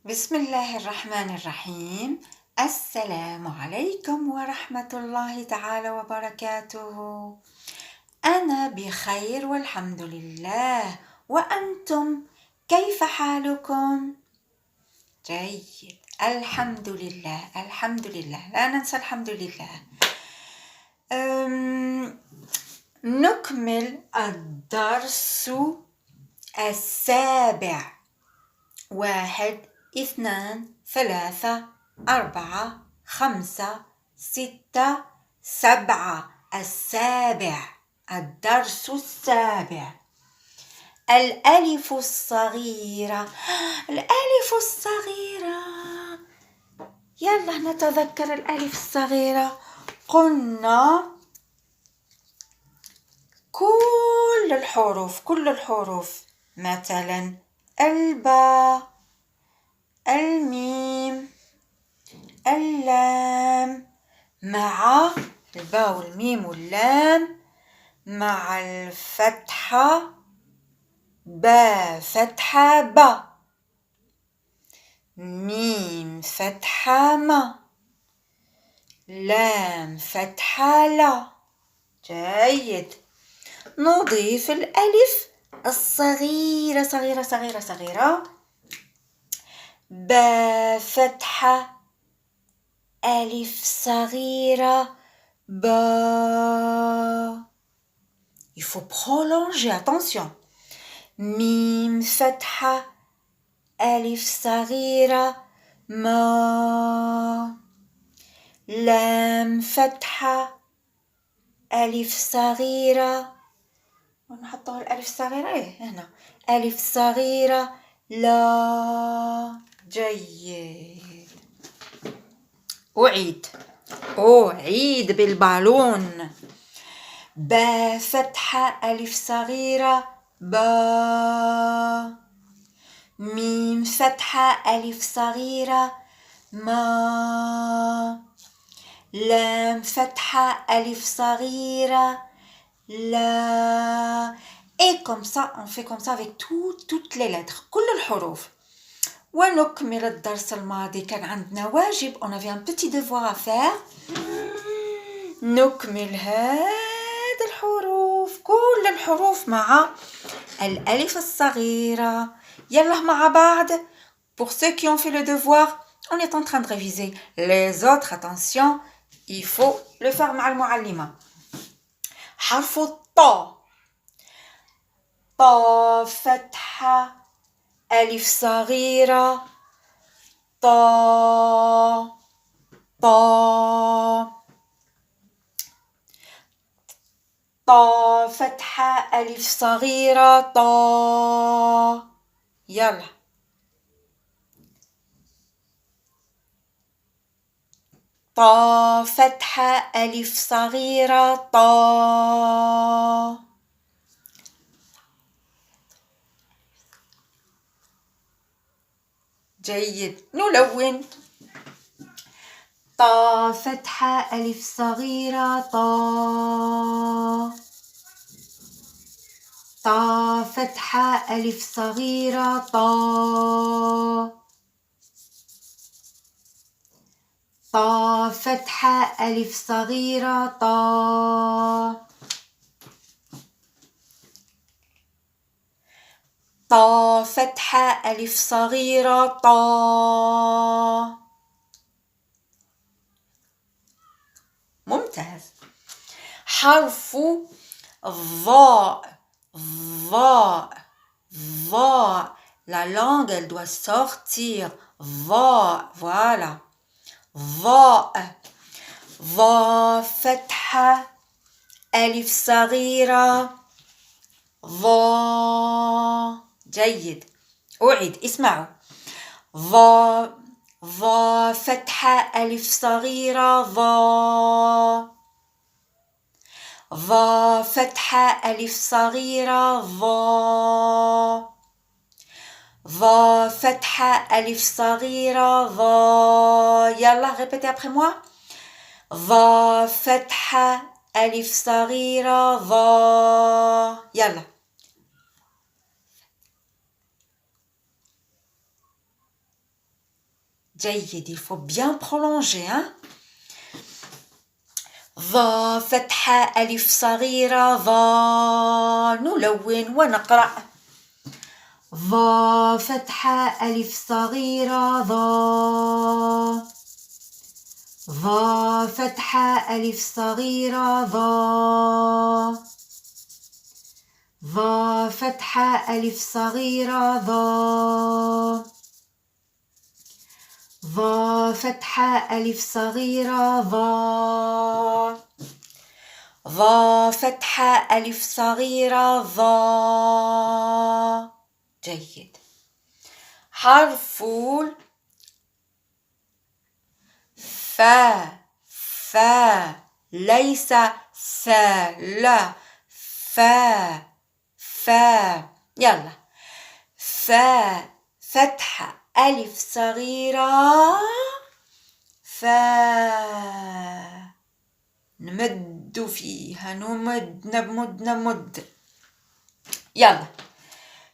بسم الله الرحمن الرحيم. السلام عليكم ورحمة الله تعالى وبركاته. أنا بخير والحمد لله، وأنتم كيف حالكم؟ جيد، الحمد لله الحمد لله، لا ننسى الحمد لله. نكمل الدرس السابع. 1 2 3 4 5 6 7. السابع، الدرس السابع. الألف الصغيرة. الألف الصغيرة، يلا نتذكر الألف الصغيرة. قلنا كل الحروف مثلا الباء، الميم، اللام، مع الباء والميم واللام مع الفتحة با فتحة با، ميم فتحة ما، لام فتحة لا. جيد. نضيف الألف الصغيرة صغيرة صغيرة صغيرة، با فتحة، ألف صغيرة با. Il faut prolonger, attention. ميم فتحة، ألف صغيرة ما، لام فتحة، ألف صغيرة، ونحطها الألف الصغيرة هنا، ألف صغيرة لا. جيد. أعيد بالبالون. با فتحة، ألف صغيرة با، ميم فتحة، ألف صغيرة ما، لام فتحة، ألف صغيرة لا. Et comme ça, on fait comme ça avec toutes les lettres, كل الحروف. ونكمل الدرس الماضي، كان عندنا واجب، on avait un petit devoir à faire. نكمل هذه الحروف، كل الحروف مع الألف الصغيرة. يلا مع بعض. Pour ceux qui ont fait le devoir, on est en train de réviser. Les autres, attention, il faut le faire مع المعلمة. حرف الطاء، طاء فتحة، ألف صغيرة طاء طاء، طاء فتحة، ألف صغيرة طاء. يلا. طاء فتحة، ألف صغيرة طاء. جيد. نلون. طاء فتحة، ألف صغيرة طاء، طاء فتحة، ألف صغيرة طاء، طاء فتحة، ألف صغيرة طاء، طاء فتحة، ألف صغيرة طاء. ممتاز. حرف ضاء، ضاء ضاء. La langue, elle doit sortir. ضاء. Voilà. ضاء. ضاء فتحة، ألف صغيرة ضاء. جيد. أعيد، اسمعوا. ضاء، ضاء فتحة، ألف صغيرة ضاء، ضاء فتحة، ألف صغيرة ضاء، ضاء فتحة، ألف صغيرة ضاء. يلا répétez après moi. ضاء فتحة، ألف صغيرة ضاء. يلا. جيد. il faut bien prolonger hein. ظا فتحة ألف صغيرة ظا. نلون ونقرأ. ظا فتحة ألف صغيرة ظا. ظا فتحة ألف صغيرة ظا. ظا فتحة ألف صغيرة ظا. ظا فتحة ألف صغيرة ظا. ظا فتحة ألف صغيرة ظا. جيد. حرف فا. فا ليس فا لا فا. فا يلا. فا فتحة ألف صغيرة فا. نمد فيها نمد يلا.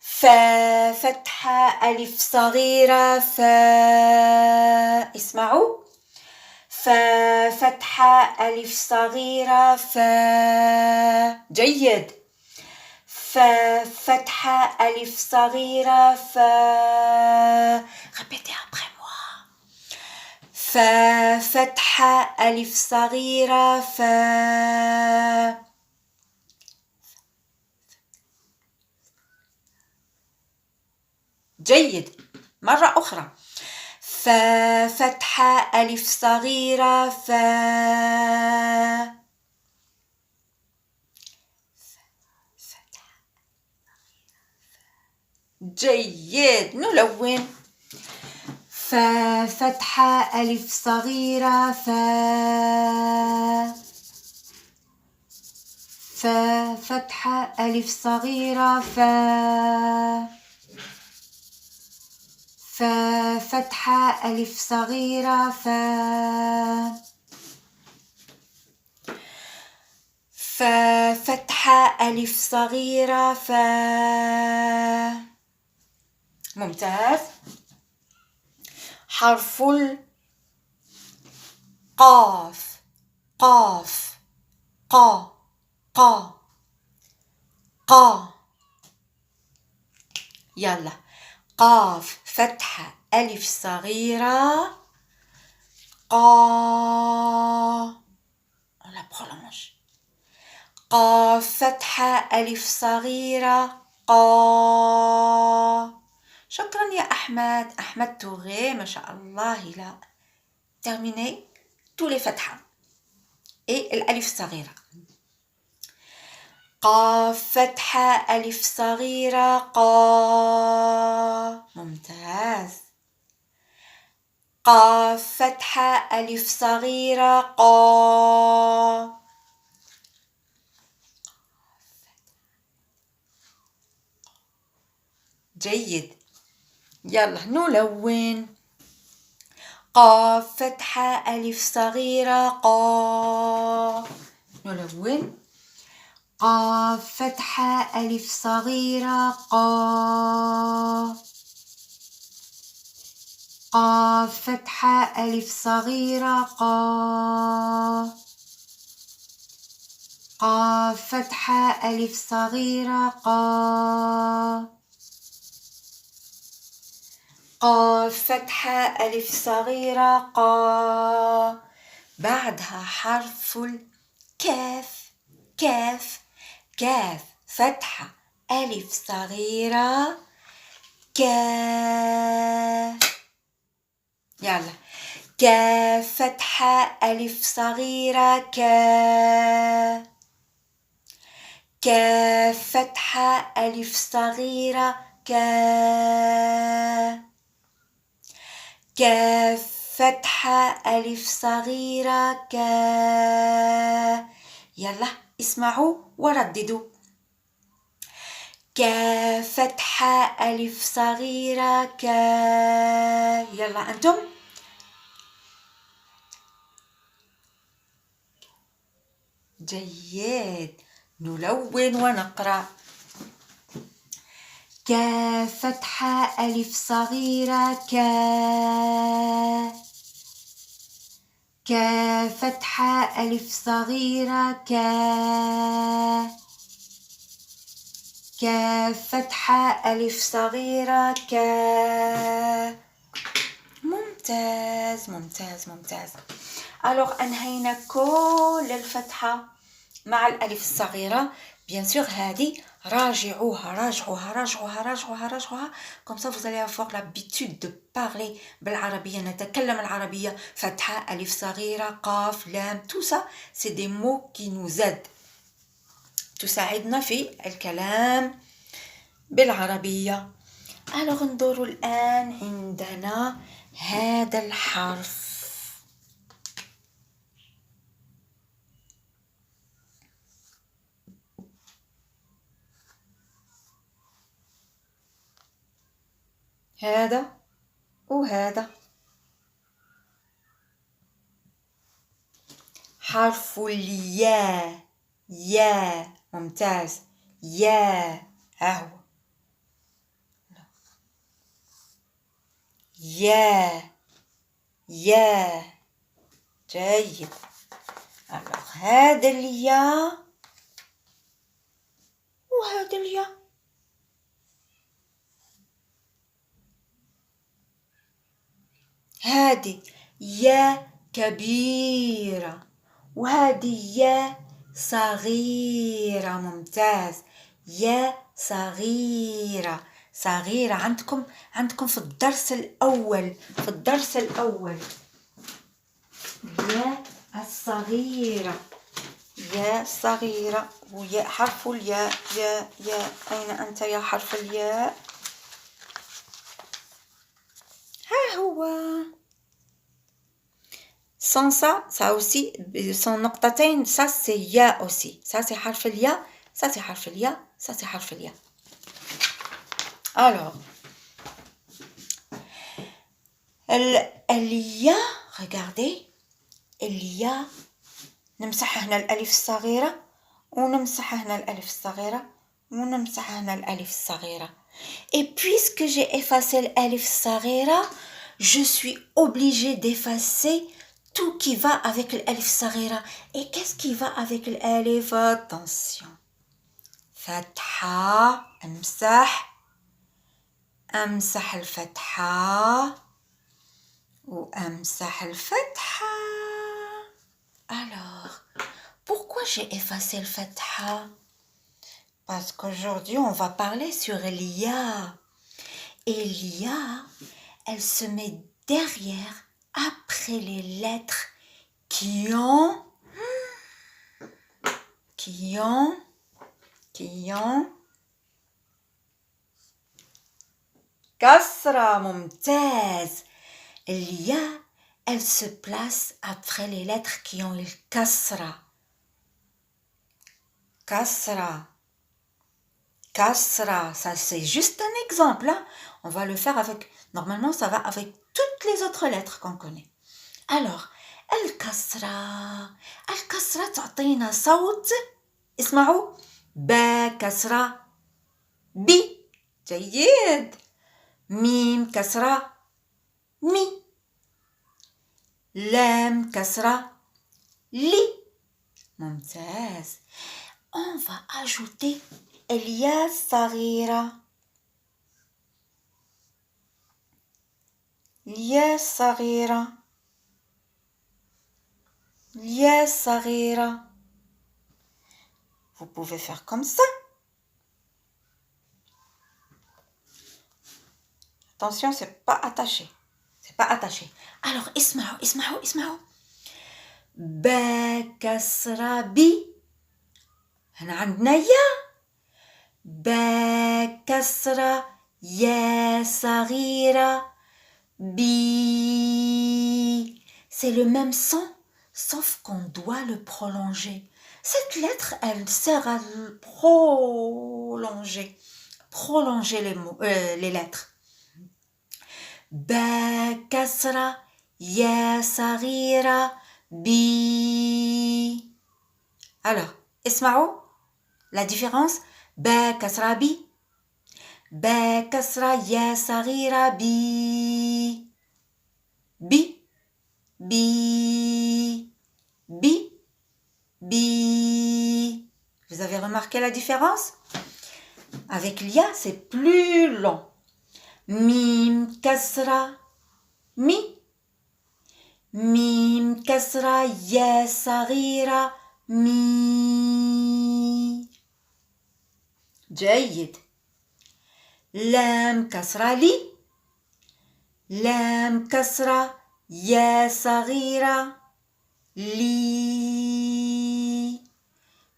فا فتحة ألف صغيرة فا. اسمعوا. فا فتحة ألف صغيرة فا. جيد. فا فتحة ألف صغيرة فا. répétez après moi. فا فتحة ألف صغيرة فا. جيد. مرة أخرى. فا فتحة ألف صغيرة فا. جيد. نلون. فا فتحة ألف صغيرة فا. فا فتحة ألف صغيرة فا. فا فتحة ألف صغيرة فا. فا فتحة ألف صغيرة فا. ممتاز. حرف القاف. قاف قا قا قا. يلا. قاف فتحة ألف صغيرة قا. on la prolonge. قاف فتحة ألف صغيرة قا. شكرا يا أحمد. أحمد توغي ما شاء الله. لا terminé tous les فتحة et الألف صغيرة. قاف فتحة ألف صغيرة قا. ممتاز. قاف فتحة ألف صغيرة قا. جيد. يلا نلون. قاف فتحة ألف صغيرة قا. نلون. قاف فتحة ألف صغيرة قا. قاف فتحة ألف صغيرة قا. قاف فتحة ألف صغيرة قا. قاف فتحة ألف صغيرة قا. بعدها حرف الكاف. كاف. كاف فتحة ألف صغيرة كا. يلا. كاف فتحة ألف صغيرة كا. كاف فتحة ألف صغيرة كا. كاف فتحة ألف صغيرة كا. يلا اسمعوا ورددوا. كاف فتحة ألف صغيرة كا. يلا أنتم. جيد. نلون ونقرأ. كاف فتحة ألف صغيرة كاف فتحة ألف صغيرة كاف فتحة ألف صغيرة ممتاز ممتاز ممتاز. alors أنهينا كل الفتحة مع الألف الصغيرة. bien sûr هذه راجعوها comme ça vous allez avoir l'habitude de parler بالعربية. نتكلم العربية. فتحة ألف صغيرة قاف لام tout ça c'est des mots qui nous aident تساعدنا في الكلام بالعربية. alors ندور الآن عندنا هذا الحرف. هذا وهذا حرف الياء يا ممتاز يا ها هو يا جيد. alors هذا الياء وهذا الياء هذه يا كبيرة وهذه يا صغيرة ممتاز يا صغيرة عندكم في الدرس الأول يا الصغيرة ويا حرف الياء يا أين أنت يا حرف الياء؟ ها هو sans ça aussi sans نقطتين ça c'est يا aussi ça c'est حرف الياء ça c'est حرف الياء ça c'est حرف الياء. alors الياء regardez الياء نمسح هنا الألف الصغيرة ونمسح هنا الألف الصغيرة ونمسح هنا الألف الصغيرة. et puisque j'ai effacé l'alif الصغيرة je suis obligée d'effacer tout qui va avec l'alif الصغيرة. et qu'est-ce qui va avec l'alif? attention فتحة أمسح الفتحة وأمسح الفتحة. alors pourquoi j'ai effacé le fatha? Parce qu'aujourd'hui on va parler sur l'ia. Et l'ia, elle se met derrière, après les lettres qui ont kasra. ممتاز. l'ia, elle se place après les lettres qui ont le kasra. Kasra, ça c'est juste un exemple. Hein? On va le faire avec... Normalement, ça va avec toutes les autres lettres qu'on connaît. Alors, الكسرة تعطينا صوت. اسمعوا. با كسرة بي. جيد. ميم كسرة مي. لام كسرة لي. ممتاز. On va ajouter الياء الصغيرة. الياء الصغيرة. Vous pouvez faire comme ça. Attention, c'est pas attaché. Alors, اسمعوا. با كسرة بي. هنا عندنا يا. با كسرة يا صغيرة بي. C'est le même son, sauf qu'on doit le prolonger. Cette lettre, elle sert à prolonger les mots, les lettres. با كسرة يا صغيرة بي. Alors, اسمعوا la différence. با كسرة بي. با كسرة يا صغيرة بي بي بي بي بي. Vous avez remarqué la différence? Avec l'ia, c'est plus long. Mim kasra mi. Mim kasra ya صغيرة مي. جيد. لام كسرة لي. لام كسرة يا صغيرة لي.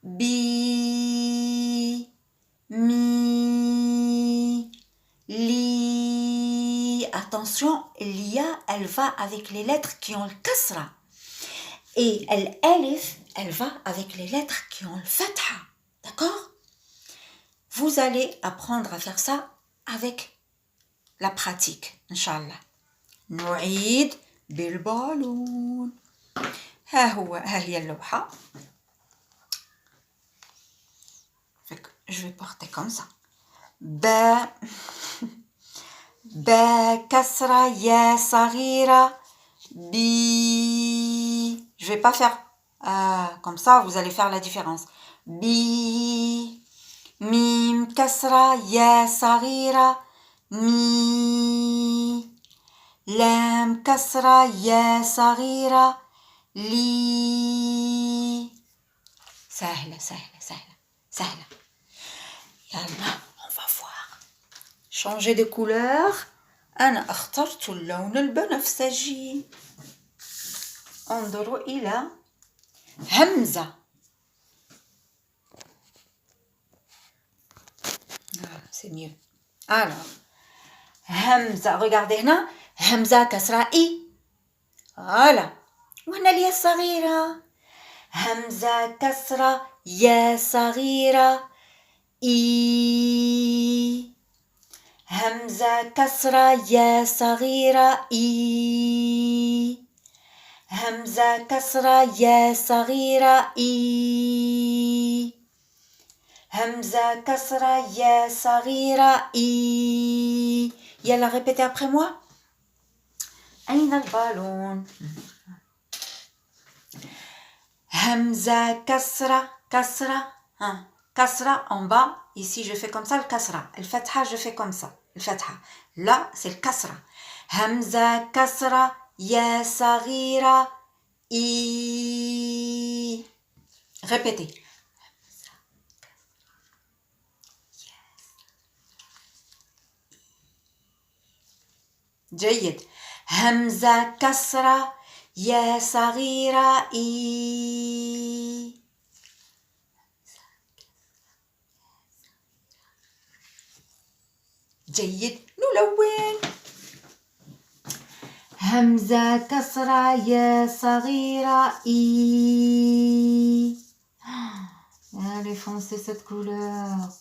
بي mi li. Attention, l'ia, elle va avec les lettres qui ont le kasra. Et l'alif, elle va avec les lettres qui ont le fatha. D'accord? Vous allez apprendre à faire ça avec la pratique, Inch'Allah. نعيد بالبالون. ها هي اللوحة. Je vais porter comme ça. با كسرة يا صغيرة بي. Je vais pas faire comme ça, vous allez faire la différence. بي. ميم كسرة يا صغيرة مي. لام كسرة يا صغيرة لي. سهلة سهلة سهلة سهلة. يلا on va voir. Changer de couleur. أنا اخترت اللون البنفسجي. انظروا إلى همزة. C'est mieux. Alors همزة. Regardez هنا همزة كسرة إي. Voilà. وهنا الياء الصغيرة. همزة كسرة يا صغيرة إي. همزة كسرة يا صغيرة إي. همزة كسرة يا صغيرة إي. همزة كسرة يا صغيرة إي. يلا répétez après moi. أين البالون؟ همزة كسرة كسرة. Kasra en bas, ici je fais comme ça le kasra. Le fatha je fais comme ça, le fatha. Là c'est le kasra. Hamza kasra ya saghira i. Répétez. جيد. همزة كسرة يا صغيرة إي. جيد. نلون. همزة كسرة يا صغيرة إي. Allez, foncez cette couleur.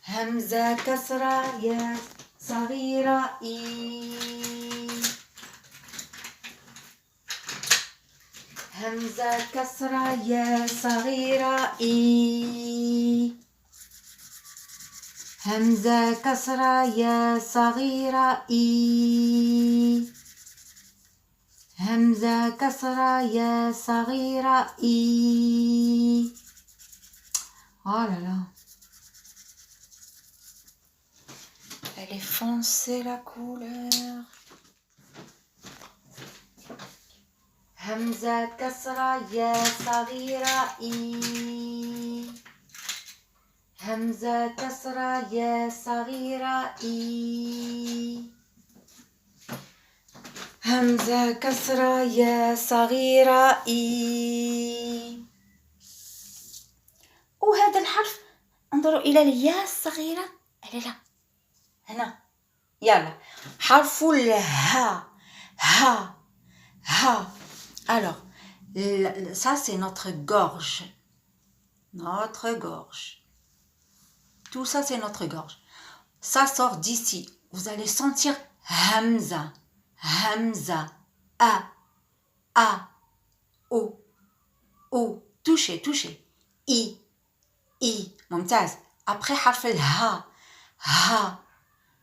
همزة كسرة يا صغيرة إي. همزة كسرة يا صغيرة إي. همزة كسرة يا صغيرة إي. همزة كسرة يا صغيرة إي. Oh là là. Elle est foncée la couleur. همزة كسرة يا صغيرة إي. همزة كسرة يا صغيرة إي. همزة كسرة يا صغيرة إي. وهذا الحرف انظروا إلى الياء الصغيرة. لا هنا. يلا حرف الها. ها ها. Alors ça c'est notre gorge. Notre gorge. Tout ça, c'est notre gorge. Ça sort d'ici. Vous allez sentir Hamza. Hamza. A. O. O. Touchez, touchez. I. Mumtaz. Après, harf el ha. Ha,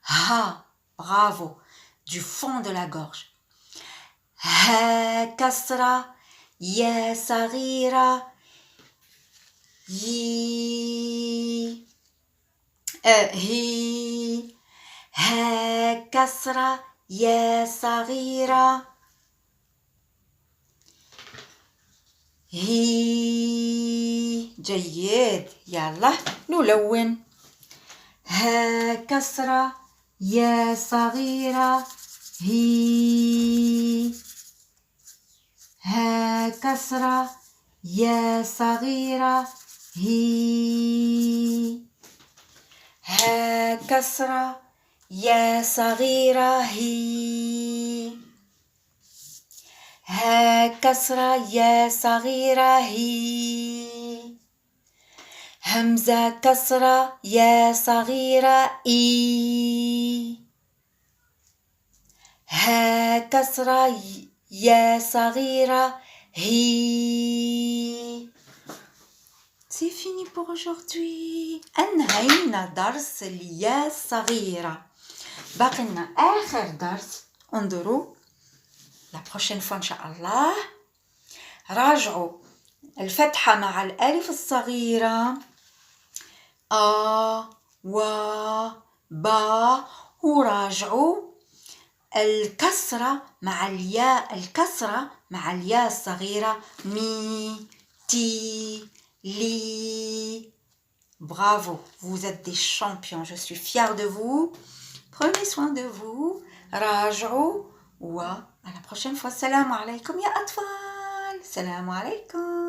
ha, bravo, du fond de la gorge. Ha كسرة يا صغيرة يي هي ها كسرة يا صغيرة هي جيد يلا نلون ها كسرة يا صغيرة هي ها كسرة يا صغيرة هي ها كسرة يا صغيرة هي ها كسرة يا صغيرة هي همزة كسرة يا صغيرة إي ها كسرة يا صغيرة هي. C'est fini pour aujourd'hui. أنهينا درس اليا الصغيرة. باقي لنا آخر درس. انظروا la prochaine fois إن شاء الله. راجعوا الفتحة مع الألف الصغيرة آ و با وراجعوا الكسرة مع الياء الصغيرة مي تي لي. Bravo, vous êtes des champions, je suis fière de vous. Prenez soin de vous. راجعوا و à la prochaine fois. Salam alaikum ya atfal. Salam alaikum.